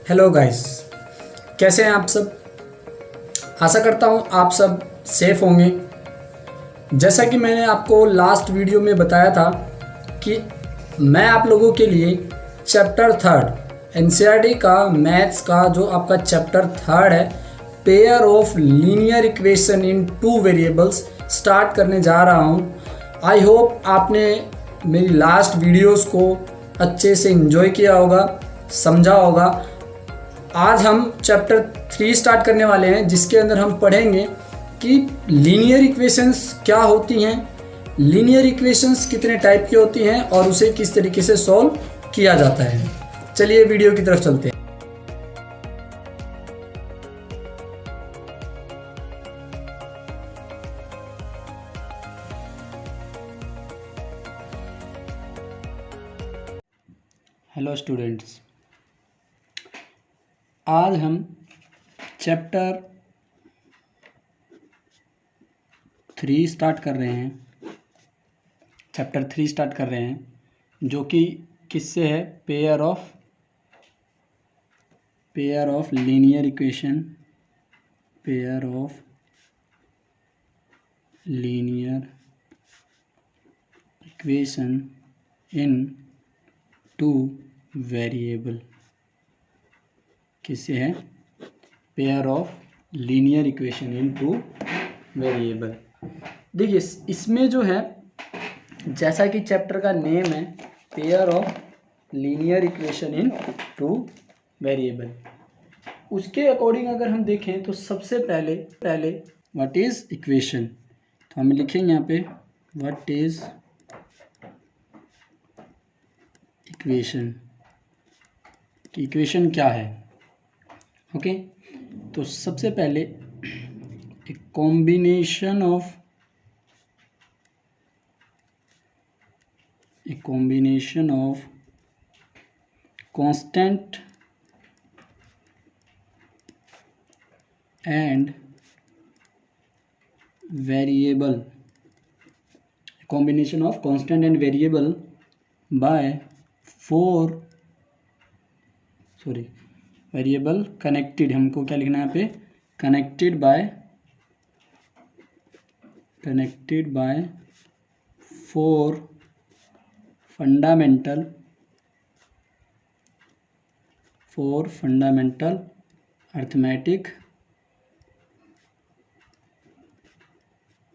Hello guys, कैसे हैं आप सब। आशा करता हूं आप सब सेफ होंगे। जैसा कि मैंने आपको लास्ट वीडियो में बताया था कि मैं आप लोगों के लिए चैप्टर थर्ड एनसीईआरटी का मैथ्स का जो आपका चैप्टर थर्ड है, pair of linear equation in two variables start करने जा रहा हूं। आई होप आपने मेरी लास्ट वीडियोस को अच्छे से एंजॉय किया होगा, समझा होगा। आज हम चैप्टर 3 स्टार्ट करने वाले हैं, जिसके अंदर हम पढ़ेंगे कि लीनियर इक्वेशंस क्या होती हैं, लीनियर इक्वेशंस कितने टाइप की होती हैं और उसे किस तरीके से सॉल्व किया जाता है। चलिए वीडियो की तरफ चलते हैं। हेलो स्टूडेंट्स, आज हम चैप्टर 3 स्टार्ट कर रहे हैं। चैप्टर 3 स्टार्ट कर रहे हैं, जो कि किससे है, pair of linear equation, pair of linear equation in two variable. किससे है, pair of linear equation in two variable. देखिए इसमें जो है, जैसा कि चैप्टर का नेम है, pair of linear equation in two variable, उसके अकॉर्डिंग अगर हम देखें तो सबसे पहले व्हाट इज इक्वेशन, तो हम लिखेंगे यहाँ पे व्हाट इज इक्वेशन, कि इक्वेशन क्या है। ओके, तो सबसे पहले एक combination of constant and variable, combination of constant and variable by variable connected, हमको क्या लिखना है यहाँ पे, connected by 4 fundamental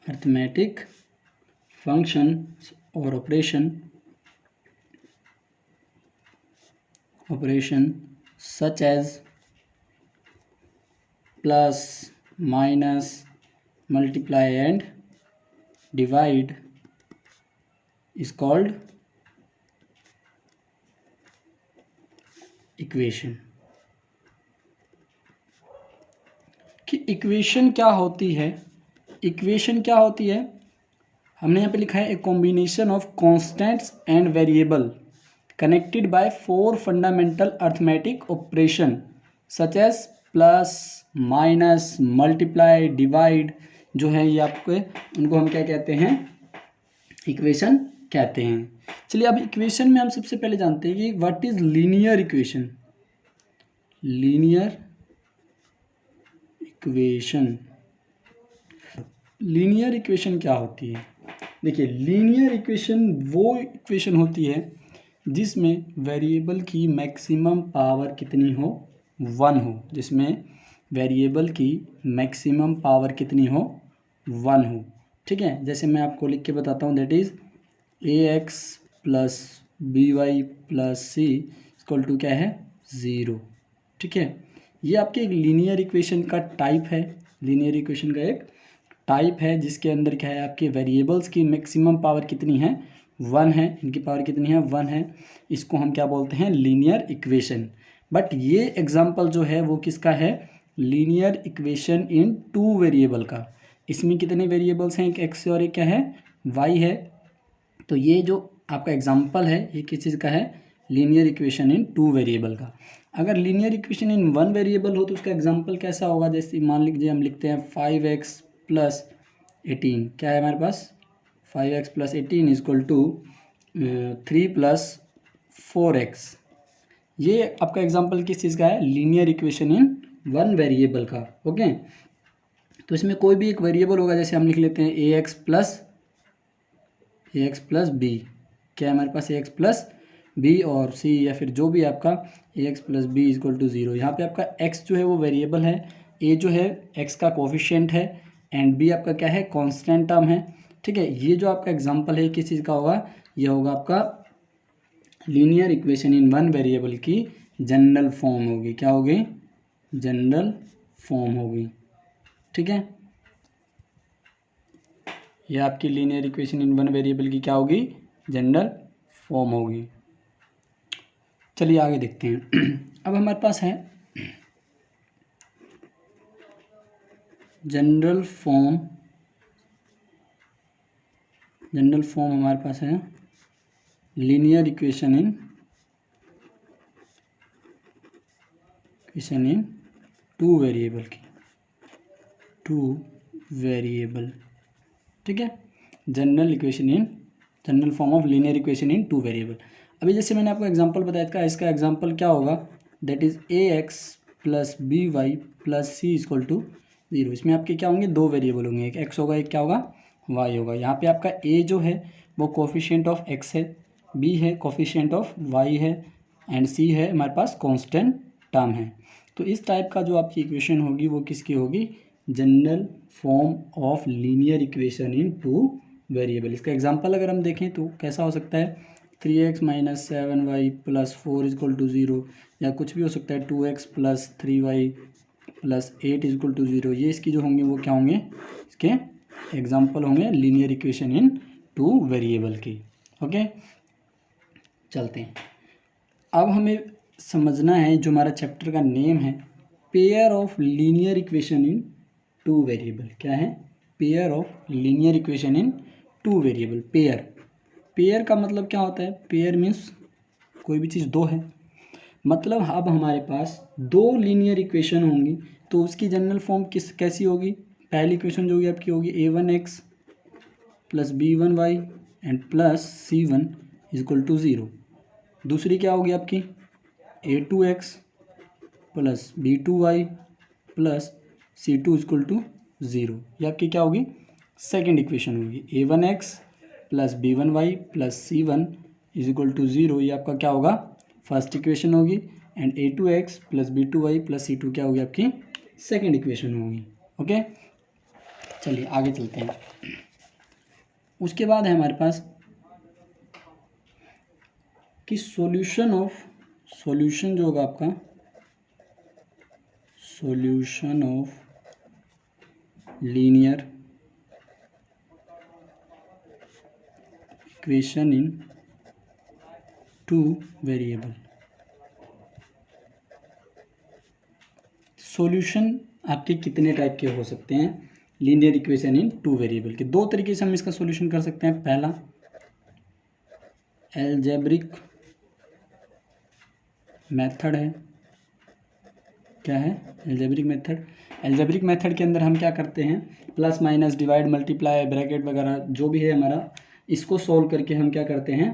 arithmetic functions और operation such as plus, minus, multiply and divide is called equation. कि इक्वेशन क्या होती है, हमने यहाँ पे लिखा है a combination of constants and variable connected by 4 fundamental arithmetic operation such as plus, minus, multiply, divide, जो है ये आपको, उनको हम क्या कहते हैं, इक्वेशन कहते हैं। चलिए अब इक्वेशन में हम सबसे पहले जानते हैं कि what is linear equation. Linear equation क्या होती है। देखिए लीनियर इक्वेशन वो इक्वेशन होती है जिसमें वेरिएबल की मैक्सिमम पावर कितनी हो, 1 हो, जिसमें वेरिएबल की मैक्सिमम पावर कितनी हो, 1 हो। ठीक है, जैसे मैं आपको लिख के बताता हूँ, that is ax plus by plus c equal to क्या है, 0। ठीक है, ये आपके एक लीनियर इक्वेशन का टाइप है, जिसके अंदर क्या है, आपके वेरिएबल्स की मैक्सिमम पावर कितनी है, 1 है, इनकी पावर कितनी है, 1 है। इसको हम क्या बोलते हैं, लीनियर इक्वेशन। बट ये एग्जांपल जो है वो किसका है, linear equation in two variable का। इसमें कितने वेरिएबल्स हैं, एक एक्स और एक क्या है, वाई है। तो ये जो आपका एग्जांपल है ये किस चीज़ का है, linear equation in two variable का। अगर लीनियर इक्वेशन इन 1 वेरिएबल हो तो उसका एग्जांपल कैसा होगा, जैसे मान लीजिए हम लिखते हैं 5x प्लस 18, क्या है हमारे पास, 5x plus 18 equal to 3 plus 4x। ये आपका एग्जांपल किस चीज़ का है, linear equation in one variable का। ओके, तो इसमें कोई भी एक वेरिएबल होगा, जैसे हम लिख लेते हैं ए एक्स प्लस बी, क्या है हमारे पास ए एक्स प्लस बी, और सी या फिर जो भी आपका A x plus B is equal to zero. यहाँ पे आपका एक्स जो है वो वेरिएबल है, ए जो है एक्स का कोफिशिएंट है, एंड बी आपका क्या है, कांस्टेंट टर्म है। ठीक है, ये जो आपका एग्जांपल है किस चीज़ का होगा, ये होगा आपका linear equation in one variable की जनरल फॉर्म होगी। क्या होगी, जनरल फॉर्म होगी। ठीक है, ये आपकी linear equation in one variable की क्या होगी, जनरल फॉर्म होगी। चलिए आगे देखते हैं। अब हमारे पास है जनरल फॉर्म हमारे पास है linear equation in two variable की, टू वेरिएबल। ठीक है, general form of linear equation in two variable. अभी जैसे मैंने आपको एग्जांपल बताया था, इसका एग्जांपल क्या होगा, that is a x plus b y plus c equal to zero. इसमें आपके क्या होंगे, दो वेरिएबल होंगे, एक एक्स होगा, एक क्या होगा, वाई होगा। यहाँ पे आपका ए जो है वो कोफिशिएंट ऑफ एक्स है, बी है कोफिशिएंट ऑफ वाई है, एंड सी है हमारे पास कांस्टेंट टर्म है। तो इस टाइप का जो आपकी इक्वेशन होगी वो किसकी होगी, general form of linear equation in two variable. इसका एग्जांपल अगर हम देखें तो कैसा हो सकता है, 3x minus 7y plus 4 equal to zero, या कुछ भी हो सकता है 2x plus 3y plus 8 equal to zero. ये इसकी जो होंगे वो क्या होंगे, इसके एग्जांपल होंगे linear equation in two variable की। ओके, चलते हैं। अब हमें समझना है, जो हमारा चैप्टर का नेम है, pair of linear equation in two variable. क्या है, pair of linear equation in two variable. Pair का मतलब क्या होता है, पेयर मीन्स कोई भी चीज़ दो है, मतलब अब हमारे पास दो लीनियर इक्वेशन होंगी तो उसकी जनरल फॉर्म कैसी होगी। पहली इक्वेशन जो होगी आपकी होगी a1x plus b1y and plus c1 equal to zero. दूसरी क्या होगी आपकी a2x plus b2y plus c2 equal to zero. ये आपकी क्या होगी, सेकेंड इक्वेशन होगी। a1x plus b1y plus c1 equal to zero, ये आपका क्या होगा, फर्स्ट इक्वेशन होगी। And a2x plus b2y plus c2 क्या होगी, आपकी सेकेंड इक्वेशन होगी। ओके, चलिए आगे चलते हैं। उसके बाद है हमारे पास कि सॉल्यूशन जो होगा आपका, solution of linear equation in two variable. Solution आपके कितने टाइप के हो सकते हैं linear equation in two variable के, दो तरीके से हम इसका सॉल्यूशन कर सकते हैं। पहला एल्जेब्रिक मेथड है। क्या है, एल्जेब्रिक मेथड। एल्जेब्रिक मेथड के अंदर हम क्या करते हैं, plus minus divide multiply bracket वगैरह जो भी है हमारा, इसको सॉल्व करके हम क्या करते हैं,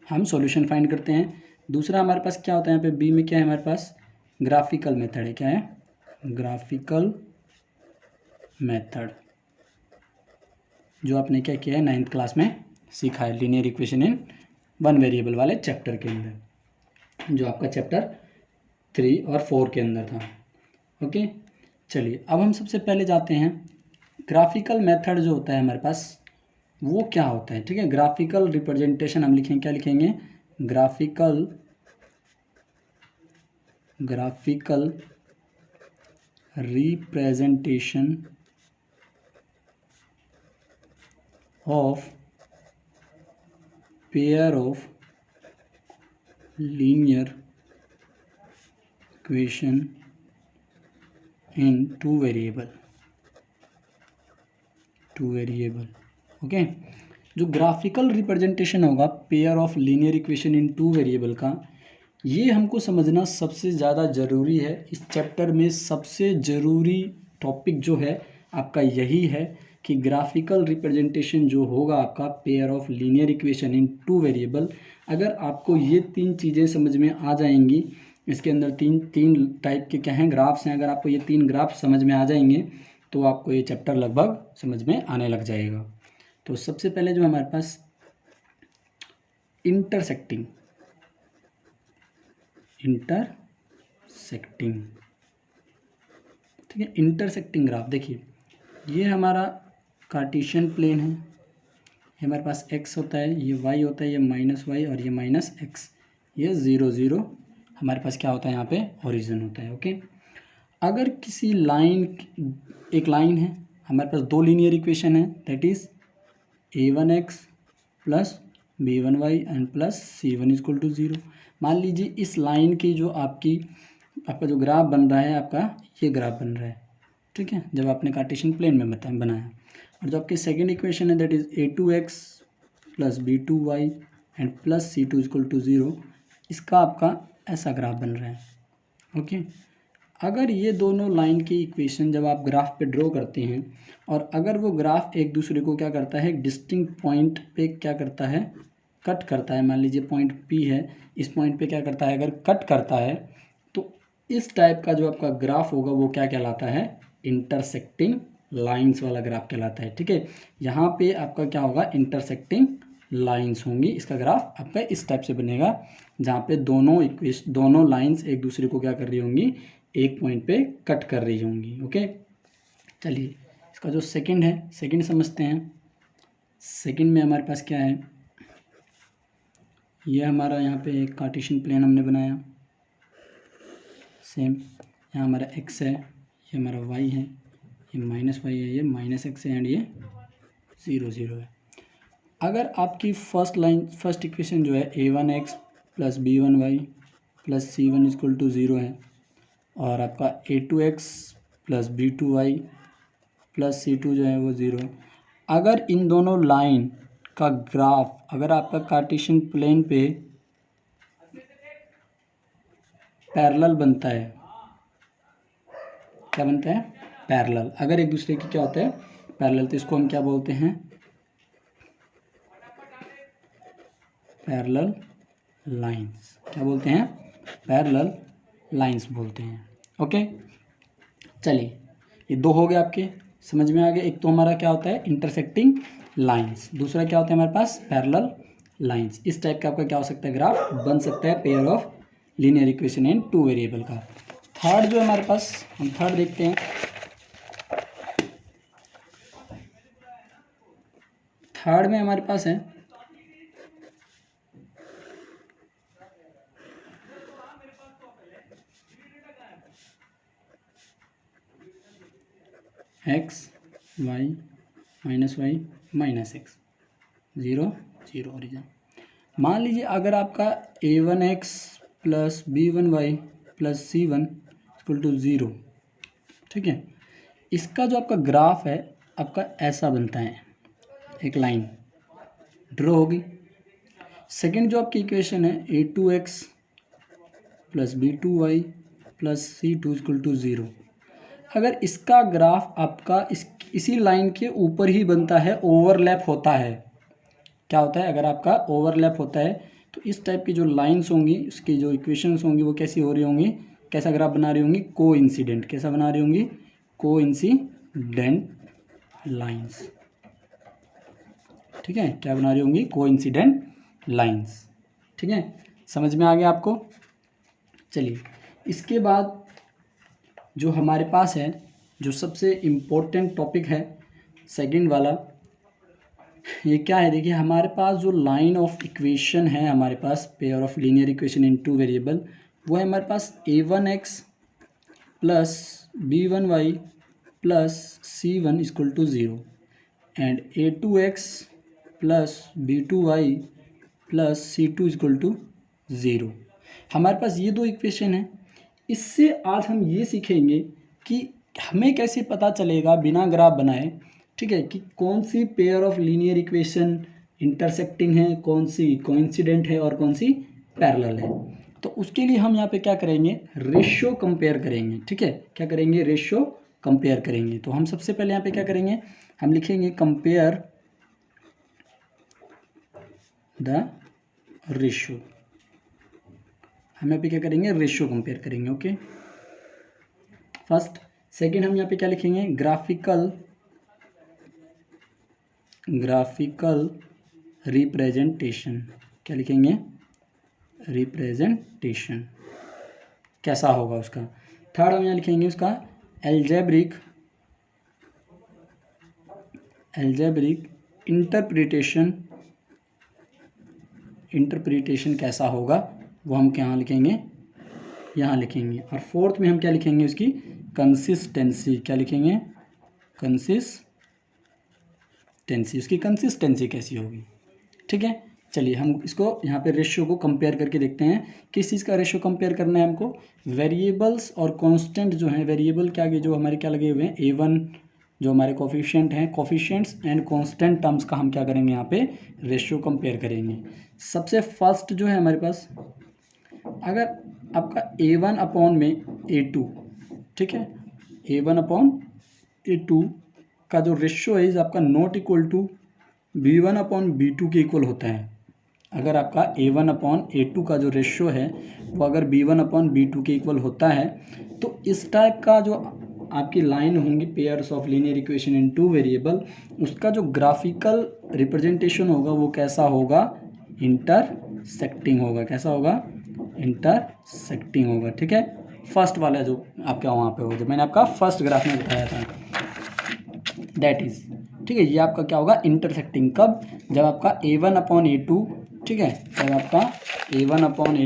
हम सॉल्यूशन फाइंड करते हैं। दूसरा हमारे पास क्या होता है, यहाँ पे बी में क्या है हमारे पास, ग्राफिकल मेथड है। क्या है, ग्राफिकल मेथड, जो आपने क्या किया है 9th क्लास में सीखा है, linear equation in one variable वाले चैप्टर के अंदर, जो आपका चैप्टर 3 और 4 के अंदर था। ओके, चलिए अब हम सबसे पहले जाते हैं ग्राफिकल मेथड जो होता है हमारे पास वो क्या होता है। ठीक है, ग्राफिकल रिप्रेजेंटेशन हम लिखेंगे, क्या लिखेंगे, graphical representation of pair of linear equation in two variable. Okay, जो ग्राफिकल रिप्रेजेंटेशन होगा pair of linear equation in two variable का, ये हमको समझना सबसे ज़्यादा ज़रूरी है। इस चैप्टर में सबसे ज़रूरी टॉपिक जो है आपका यही है कि ग्राफिकल रिप्रेजेंटेशन जो होगा आपका pair of linear equation in two variable, अगर आपको ये 3 चीज़ें समझ में आ जाएंगी, इसके अंदर तीन टाइप के क्या हैं, ग्राफ्स हैं, अगर आपको ये 3 ग्राफ समझ में आ जाएंगे तो आपको ये चैप्टर लगभग समझ में आने लग जाएगा। तो सबसे पहले जो हमारे पास इंटरसेक्टिंग ठीक है, इंटरसेक्टिंग ग्राफ। देखिए ये हमारा कार्टेशियन प्लेन है, ये हमारे पास x होता है, ये y होता है, ये -y और ये -x, ये 0 0 हमारे पास क्या होता है यहाँ पे ओरिजिन होता है। ओके, अगर किसी लाइन, एक लाइन है, हमारे पास 2 लीनियर इक्वेशन है, that is a1x plus b1y and plus c1 equal to 0। मान लीजिए इस लाइन की जो आपका जो ग्राफ बन रहा है, आपका ये ग्राफ बन रहा है, ठीक है, जब आपने कार्टेशियन प्लेन में बनाया। और जो आपकी सेकेंड इक्वेशन है that is a2x plus b2y and plus c2 equal to 0, इसका आपका ऐसा ग्राफ बन रहा है। ओके, अगर ये दोनों लाइन की इक्वेशन जब आप ग्राफ पे ड्रॉ करते हैं और अगर वो ग्राफ एक दूसरे को क्या करता है, डिस्टिंक्ट पॉइंट पे क्या करता है, कट करता है, मान लीजिए पॉइंट P है, इस पॉइंट पे क्या करता है, अगर कट करता है तो इस टाइप का जो आपका ग्राफ होगा वो क्या कहलाता है, इंटरसेक्टिंग लाइंस वाला ग्राफ कहलाता है। ठीक है, यहाँ पे आपका क्या होगा, इंटरसेक्टिंग लाइंस होंगी, इसका ग्राफ आपका इस टाइप से बनेगा जहाँ पे दोनों लाइंस एक दूसरे को क्या कर रही होंगी, एक पॉइंट पे कट कर रही होंगी। ओके, चलिए इसका जो सेकंड है, सेकंड समझते हैं। सेकंड में हमारे पास क्या है, ये हमारा यहाँ पे एक कार्टेशियन प्लेन हमने बनाया, सेम यहाँ हमारा x है, ये हमारा y है, ये -y है, ये -x है एंड ये 0 0 है। अगर आपकी फर्स्ट इक्वेशन जो है a1x plus b1y plus c1 equal to 0 है और आपका a2x plus b2y plus c2 जो है वो 0 है, अगर इन दोनों लाइन का ग्राफ, अगर आपका कार्टेशियन प्लेन पे पैरेलल बनता है, क्या बनता है, पैरेलल, अगर एक दूसरे की क्या होता है, पैरेलल, तो इसको हम क्या बोलते हैं, पैरेलल लाइंस। क्या बोलते हैं, पैरेलल लाइंस बोलते हैं। ओके, चलिए ये 2 हो गए आपके, समझ में आ गया। एक तो हमारा क्या होता है, इंटरसेक्टिंग लाइंस, दूसरा क्या होता है हमारे पास, पैरेलल लाइंस। इस टाइप का आपका क्या हो सकता है, ग्राफ बन सकता है pair of linear equation in 2 variable का। थर्ड जो हमारे पास, हम थर्ड देखते हैं। थर्ड में हमारे पास है x y -x 0 0 ओरिजिन। मान लीजिए अगर आपका a1x plus b1y plus c1 equal to 0, ठीक है, इसका जो आपका ग्राफ है आपका ऐसा बनता है, एक लाइन ड्रॉ होगी। सेकंड जो आपकी इक्वेशन है a2x plus b2y plus c2 equal to 0, अगर इसका ग्राफ आपका इसी लाइन के ऊपर ही बनता है, ओवरलैप होता है, क्या होता है, अगर आपका ओवरलैप होता है तो इस टाइप की जो लाइंस होंगी, उसकी जो इक्वेशंस होंगी वो कैसी हो रही होंगी, कैसा ग्राफ बना रही होंगी, कोइंसिडेंट। कैसा बना रही होंगी, कोइंसिडेंट लाइंस। ठीक है, क्या बना रही होंगी, कोइंसिडेंट लाइंस। ठीक है, समझ में आ गया आपको। चलिए इसके बाद जो हमारे पास है, जो सबसे इम्पोर्टेंट टॉपिक है सेकंड वाला, ये क्या है, देखिए हमारे पास जो लाइन ऑफ इक्वेशन है, हमारे पास pair of linear equation in 2 variable, वो है हमारे पास a1x plus b1y plus c1 equal to 0 and a2x plus b2y plus c2 equal to 0। हमारे पास ये 2 इक्वेशन है। इससे आज हम ये सीखेंगे कि हमें कैसे पता चलेगा बिना ग्राफ बनाए, ठीक है, कि कौन सी pair of linear equation intersecting है, कौन सी कोइंसिडेंट है और कौन सी पैरेलल है। तो उसके लिए हम यहाँ पे क्या करेंगे, रेशियो कंपेयर करेंगे। ठीक है, क्या करेंगे, रेशियो कंपेयर करेंगे। तो हम सबसे पहले यहाँ पे क्या करेंगे, हम लिखेंगे कंपेयर द रेशियो, हम यहाँ पे क्या करेंगे, रेशियो कंपेयर करेंगे। Okay, first. सेकंड हम यहाँ पे क्या लिखेंगे, ग्राफिकल रिप्रेजेंटेशन। क्या लिखेंगे, रिप्रेजेंटेशन कैसा होगा उसका। थर्ड हम यहाँ लिखेंगे उसका एल्जेब्रिक इंटरप्रिटेशन कैसा होगा, वो हम क्या लिखेंगे, यहाँ लिखेंगे। और फोर्थ में हम क्या लिखेंगे, उसकी कंसिस्टेंसी। क्या लिखेंगे, कंसिस्टेंसी, उसकी कंसिस्टेंसी कैसी होगी। ठीक है, चलिए हम इसको यहाँ पे रेशियो को कंपेयर करके देखते हैं। किस चीज़ का रेशियो कंपेयर करना है हमको, वेरिएबल्स और कांस्टेंट जो है, वेरिएबल के आगे जो हमारे क्या लगे हुए हैं, A1 जो हमारे कोफिशिएंट हैं, कोफिशिएंट्स एंड कांस्टेंट टर्म्स का हम क्या करेंगे, यहाँ पे रेशियो कंपेयर करेंगे। सबसे फर्स्ट जो है हमारे पास, अगर आपका A1 अपॉन में A2, ठीक है, A1 अपॉन A2 का जो रेशियो है आपका not equal to B1 upon B2 के इक्वल होता है। अगर आपका A1 अपॉन A2 का जो रेशियो है वो अगर B1 अपॉन B2 के इक्वल होता है, तो इस टाइप का जो आपकी लाइन होंगी, pairs of linear equation in two variable, उसका जो ग्राफिकल रिप्रेजेंटेशन होगा वो कैसा होगा, इंटरसेक्टिंग होगा। कैसा होगा, इंटरसेक्टिंग होगा। ठीक है, फर्स्ट वाला जो आपका वहाँ पे होगा, जो मैंने आपका फर्स्ट ग्राफ में बताया था, दैट इज, ठीक है, ये आपका क्या होगा, इंटरसेक्टिंग। कब, जब आपका A1 अपॉन A2, ठीक है, जब आपका A1 upon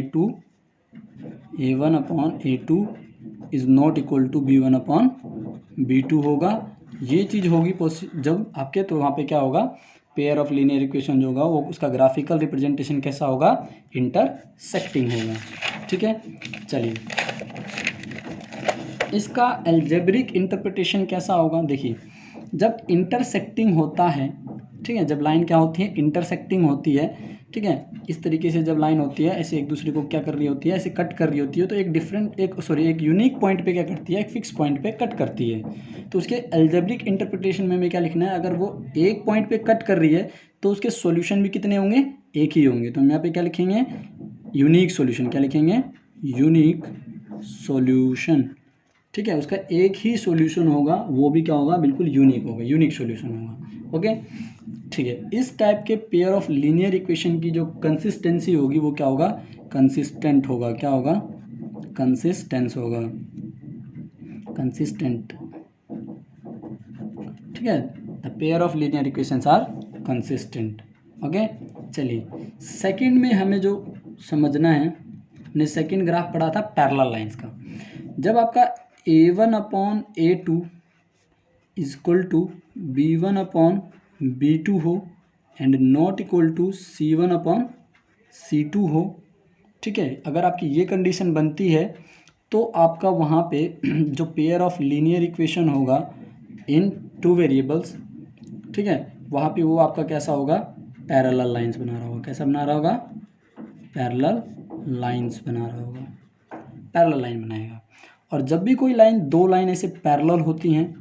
A2 is not equal to B1 upon B2 होगा। ये चीज़ होगी जब आपके, तो वहाँ पे क्या होगा, पेयर ऑफ लीनियर इक्वेशन जो होगा वो उसका ग्राफिकल रिप्रेजेंटेशन कैसा होगा, इंटरसेक्टिंग होगा। ठीक है, चलिए इसका एल्जेब्रिक इंटरप्रिटेशन कैसा होगा। देखिए, जब इंटरसेक्टिंग होता है, ठीक है, जब लाइन क्या होती है, इंटरसेक्टिंग होती है, ठीक है, इस तरीके से जब लाइन होती है, ऐसे एक दूसरे को क्या कर रही होती है, ऐसे कट कर रही होती है, तो एक यूनिक पॉइंट पे क्या करती है, एक फिक्स पॉइंट पे कट करती है। तो उसके एल्जेब्रिक इंटरप्रिटेशन में हमें क्या लिखना है, अगर वो एक पॉइंट पे कट कर रही है तो उसके सॉल्यूशन भी कितने होंगे, एक ही होंगे। तो हम यहाँ पे क्या लिखेंगे, यूनिक सॉल्यूशन। क्या लिखेंगे, यूनिक सॉल्यूशन। ठीक है, उसका एक ही सॉल्यूशन होगा, वो भी क्या होगा, बिल्कुल यूनिक होगा, यूनिक सॉल्यूशन होगा। ओके, ठीक है, इस टाइप के पेयर ऑफ लीनियर इक्वेशन की जो कंसिस्टेंसी होगी वो क्या होगा, कंसिस्टेंट होगा। क्या होगा, कंसिस्टेंस होगा, कंसिस्टेंट। ठीक है, the pair of linear equations are consistent. Okay, चलिए सेकंड में हमें जो समझना है, हमने सेकंड ग्राफ पढ़ा था पैरेलल लाइंस का। जब आपका A1 upon A2 equal to B1 upon B2 हो and not equal to C1 upon C2 हो, ठीक है, अगर आपकी ये कंडीशन बनती है तो आपका वहाँ पे जो पेयर ऑफ लीनियर इक्वेशन होगा इन टू वेरिएबल्स, ठीक है, वहाँ पे वो आपका कैसा होगा, पैरेलल लाइंस बना रहा होगा। कैसा बना रहा होगा, पैरेलल लाइंस बना रहा होगा, पैरेलल लाइन बनाएगा। और जब भी कोई लाइन, दो लाइन ऐसे पैरेलल होती हैं,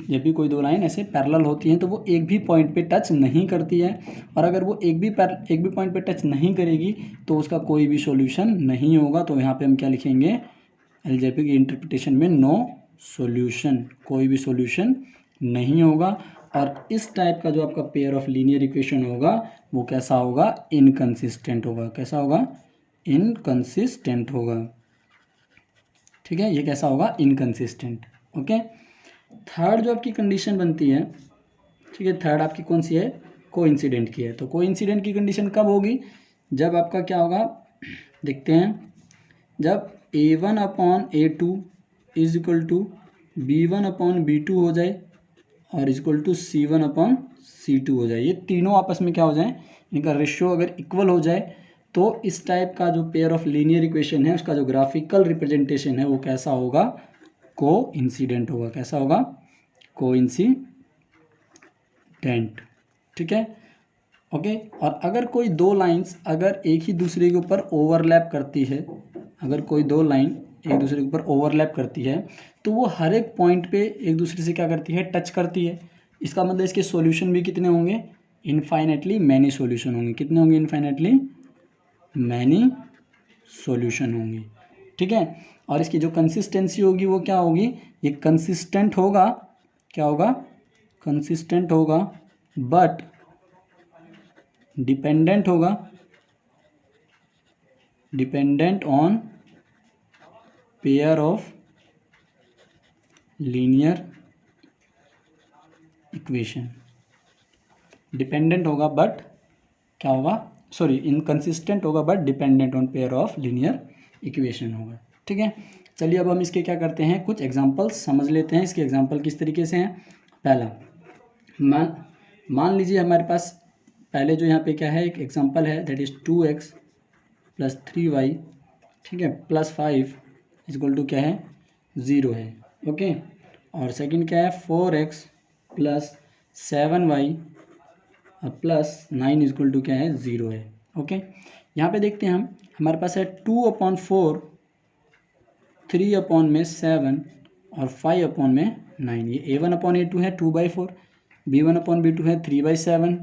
जब भी कोई दो लाइन ऐसे पैरेलल होती हैं तो वो एक भी पॉइंट पे टच नहीं करती है। और अगर वो एक भी पॉइंट पे टच नहीं करेगी तो उसका कोई भी सॉल्यूशन नहीं होगा। तो यहाँ पे हम क्या लिखेंगे, एल्जेब्रिक इंटरप्रिटेशन में नो सॉल्यूशन, कोई भी सॉल्यूशन नहीं होगा। और इस टाइप का जो आपका पेयर ऑफ लीनियर इक्वेशन होगा वो कैसा होगा, इनकंसिस्टेंट होगा। कैसा होगा, इनकंसिस्टेंट होगा। ठीक है, ये कैसा होगा, इनकंसिस्टेंट। ओके, थर्ड जो आपकी कंडीशन बनती है, ठीक है, थर्ड आपकी कौन सी है, कोइंसिडेंट की है। तो कोइंसिडेंट की कंडीशन कब होगी, जब आपका क्या होगा, देखते हैं, जब A1 upon A2 is equal to B1 upon B2 हो जाए और equal to C1 upon C2 हो जाए। ये तीनों आपस में क्या हो जाए, इनका रेशियो अगर इक्वल हो जाए तो इस टाइप का जो पेयर ऑफ लीनियर इक्वेशन है उसका जो ग्राफिकल रिप्रेजेंटेशन है वो कैसा होगा, कोइंसिडेंट होगा। कैसा होगा, कोइंसिडेंट। ठीक है, ओके। और अगर कोई दो लाइंस अगर एक ही दूसरे के ऊपर ओवरलैप करती है, अगर कोई दो लाइन एक दूसरे के ऊपर ओवरलैप करती है तो वो हर एक पॉइंट पे एक दूसरे से क्या करती है, टच करती है। इसका मतलब इसके सॉल्यूशन भी कितने होंगे, इनफाइनेटली मैनी सॉल्यूशन होंगे। कितने होंगे, इनफाइनेटली मैनी सॉल्यूशन होंगे, ठीक है। और इसकी जो कंसिस्टेंसी होगी वो क्या होगी, ये कंसिस्टेंट होगा, क्या होगा, कंसिस्टेंट होगा, बट डिपेंडेंट होगा, dependent on pair of linear equation. Dependent होगा बट क्या होगा, सॉरी, इनकंसिस्टेंट होगा but dependent on pair of linear equation होगा, ठीक है। चलिए अब हम इसके क्या करते हैं, कुछ एग्जांपल्स समझ लेते हैं। इसके एग्जांपल किस तरीके से हैं। पहला, मान लीजिए हमारे पास पहले जो यहाँ पे क्या है, एक एग्जांपल है, दैट इज़ 2x + 3y, ठीक है, +5 = क्या है, 0 है, ओके। और सेकंड क्या है, 4x + 7y +9 = क्या है, 0 है, ओके। यहाँ पे देखते हैं हम, हमारे पास है 2/4, 3/7 और 5/9। ये A1/A2 है 2/4, B1/B2 है 3/7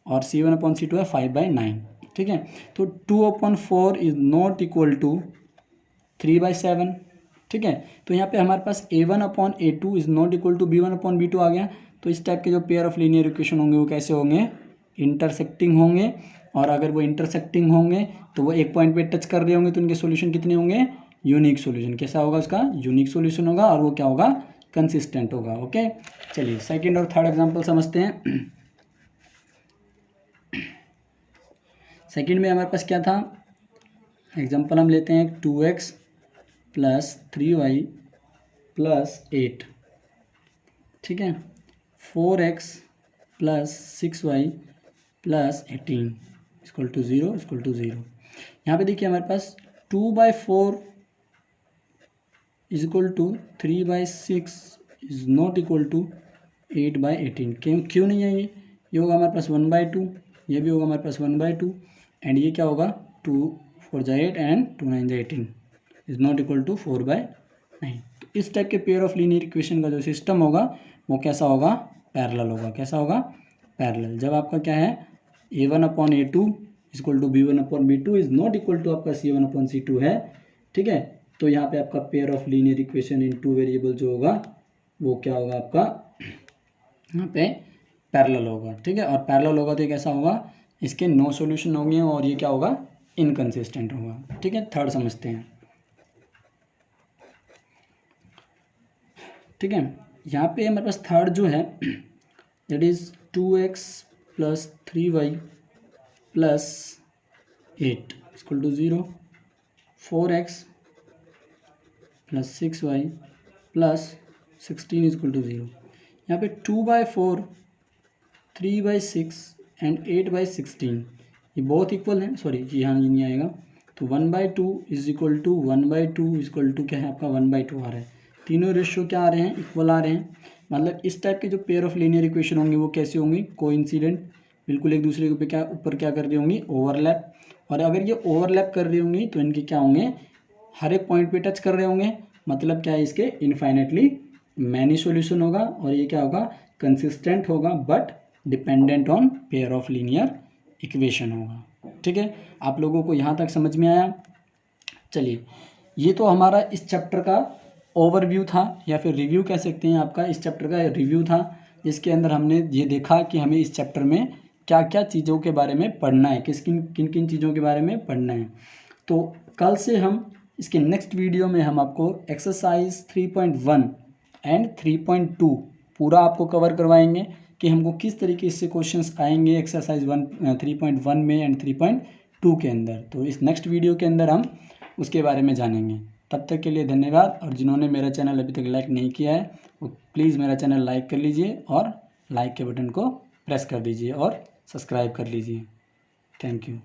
और C1/C2 है 5/9, ठीक है। तो 2/4 इज नॉट इक्वल टू 3/7, ठीक है। तो यहाँ पे हमारे पास A1/A2 is not equal to B1/B2 आ गया। तो इस टाइप के जो पेयर ऑफ लीनियर इक्वेशन होंगे वो कैसे होंगे, इंटरसेक्टिंग होंगे। और अगर वो इंटरसेक्टिंग होंगे तो वो एक पॉइंट पे टच कर रहे होंगे, तो उनके सॉल्यूशन कितने होंगे, यूनिक सॉल्यूशन। कैसा होगा उसका, यूनिक सॉल्यूशन होगा, और वो क्या होगा, कंसिस्टेंट होगा, ओके। चलिए सेकंड और थर्ड एग्जांपल समझते हैं। सेकंड में हमारे पास क्या था, एग्जांपल हम लेते हैं 2x + 3y + 8, ठीक है, 4x + 6y + 18 = 0 यहाँ पे देखिए हमारे पास 2/4 = 3/6 इज नॉट इक्वल टू 8/18। क्यों नहीं है, ये होगा हमारे पास 1/2, ये भी होगा हमारे पास 1/2, एंड ये क्या होगा, 2 4 8 and 2 9 18 is not equal to 4/9। तो इस टाइप के पेयर ऑफ लीनियर इक्वेशन का जो सिस्टम होगा वो कैसा होगा, पैरेलल होगा। कैसा होगा, पैरेलल। जब आपका क्या है, A1/A2 = B1/B2 is not equal to आपका C1/C2 है, ठीक है। तो यहाँ पे आपका pair of linear equation in 2 variable जो होगा वो क्या होगा, आपका यहाँ पे पैरेलल होगा, ठीक है। और पैरेलल होगा तो ये कैसा होगा, इसके नो सॉल्यूशन होंगे और ये क्या होगा, इनकंसिस्टेंट होगा, ठीक है। थर्ड समझते हैं, ठीक है। यहाँ पे हमारे पास थर्ड जो है, that is 2x + 3y + 8 = 0, 4x + 6y + 16 = 0। यहाँ पे 2/4, 3/6 एंड 8/16 ये बहुत इक्वल हैं, सॉरी जी हाँ, ये नहीं आएगा। तो 1/2 = 1/2 क्या है आपका, 1/2 आ रहा है। तीनों रेशियो क्या आ रहे हैं, इक्वल आ रहे हैं। मतलब इस टाइप के जो पेयर ऑफ लीनियर इक्वेशन होंगे वो कैसे होंगी, कोइंसिडेंट, बिल्कुल एक दूसरे के ऊपर क्या कर रही होंगी, ओवरलैप। और अगर ये ओवरलैप कर रही होंगी तो इनके क्या होंगे, हर एक पॉइंट पे टच कर रहे होंगे। मतलब क्या है, इसके इनफाइनेटली मैनी सॉल्यूशन होगा, और ये क्या होगा, कंसिस्टेंट होगा but dependent on pair of linear equation होगा, ठीक है। आप लोगों को यहाँ तक समझ में आया। चलिए, ये तो हमारा इस चैप्टर का ओवरव्यू था, या फिर रिव्यू कह सकते हैं, आपका इस चैप्टर का रिव्यू था, जिसके अंदर हमने ये देखा कि हमें इस चैप्टर में क्या क्या चीज़ों के बारे में पढ़ना है, किन किन चीज़ों के बारे में पढ़ना है। तो कल से हम इसके नेक्स्ट वीडियो में हम आपको एक्सरसाइज 3.1 एंड 3.2 पूरा आपको कवर करवाएंगे कि हमको किस तरीके से क्वेश्चंस आएंगे एक्सरसाइज 3.1 में एंड 3.2 के अंदर। तो इस नेक्स्ट वीडियो के अंदर हम उसके बारे में जानेंगे। तब तक के लिए धन्यवाद। और जिन्होंने मेरा चैनल अभी तक लाइक नहीं किया है वो प्लीज़ मेरा चैनल लाइक कर लीजिए और लाइक के बटन को प्रेस कर दीजिए और सब्सक्राइब कर लीजिए। Thank you.